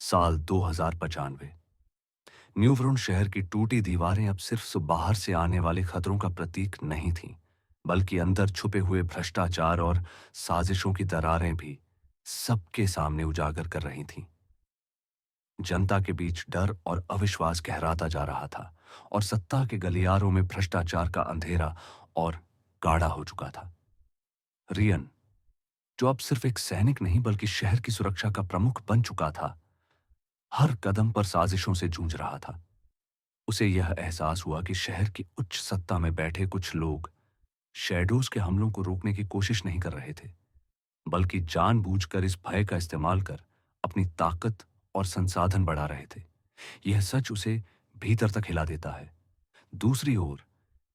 साल 2095। न्यूवरुण शहर की टूटी दीवारें अब सिर्फ बाहर से आने वाले खतरों का प्रतीक नहीं थीं, बल्कि अंदर छुपे हुए भ्रष्टाचार और साजिशों की दरारें भी सबके सामने उजागर कर रही थीं। जनता के बीच डर और अविश्वास गहराता जा रहा था और सत्ता के गलियारों में भ्रष्टाचार का अंधेरा और गाढ़ा हो चुका था। रियन, जो अब सिर्फ एक सैनिक नहीं बल्कि शहर की सुरक्षा का प्रमुख बन चुका था, हर कदम पर साजिशों से जूझ रहा था। उसे यह एहसास हुआ कि शहर की उच्च सत्ता में बैठे कुछ लोग शैडोज के हमलों को रोकने की कोशिश नहीं कर रहे थे, बल्कि जानबूझकर इस भय का इस्तेमाल कर अपनी ताकत और संसाधन बढ़ा रहे थे। यह सच उसे भीतर तक हिला देता है। दूसरी ओर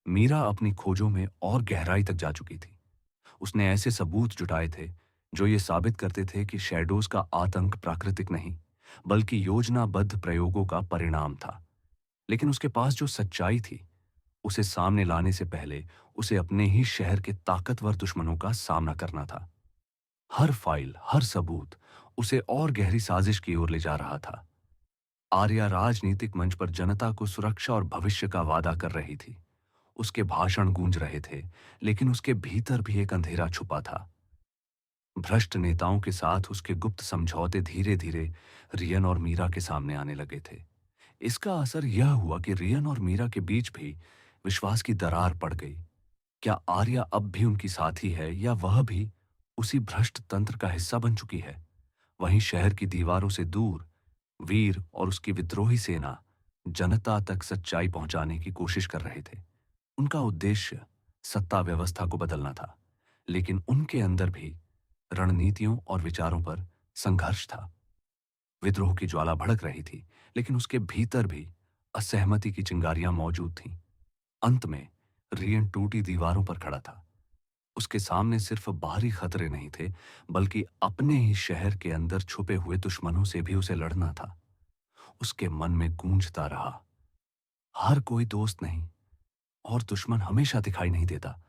मीरा अपनी खोजों में और गहराई तक जा चुकी थी। उसने ऐसे सबूत जुटाए थे जो ये साबित करते थे कि शैडोज का आतंक प्राकृतिक नहीं, बल्कि योजनाबद्ध प्रयोगों का परिणाम था। लेकिन उसके पास जो सच्चाई थी, उसे सामने लाने से पहले उसे अपने ही शहर के ताकतवर दुश्मनों का सामना करना था। हर फाइल, हर सबूत उसे और गहरी साजिश की ओर ले जा रहा था। आर्या राजनीतिक मंच पर जनता को सुरक्षा और भविष्य का वादा कर रही थी। उसके भाषण गूंज रहे थे, लेकिन उसके भीतर भी एक अंधेरा छुपा था। भ्रष्ट नेताओं के साथ उसके गुप्त समझौते धीरे धीरे रियन और मीरा के सामने आने लगे थे। इसका असर यह हुआ कि रियन और मीरा के बीच भी विश्वास की दरार पड़ गई। क्या आर्या अब भी उनकी साथी है या वह भी उसी भ्रष्ट तंत्र का हिस्सा बन चुकी है? वहीं शहर की दीवारों से दूर वीर और उसकी विद्रोही सेना जनता तक सच्चाई पहुंचाने की कोशिश कर रहे थे। उनका उद्देश्य सत्ता व्यवस्था को बदलना था, लेकिन उनके अंदर भी रणनीतियों और विचारों पर संघर्ष था। विद्रोह की ज्वाला भड़क रही थी, लेकिन उसके भीतर भी असहमति की चिंगारियां मौजूद थीं। अंत में रियन टूटी दीवारों पर खड़ा था। उसके सामने सिर्फ बाहरी खतरे नहीं थे, बल्कि अपने ही शहर के अंदर छुपे हुए दुश्मनों से भी उसे लड़ना था। उसके मन में गूंजता रहा, हर कोई दोस्त नहीं और दुश्मन हमेशा दिखाई नहीं देता।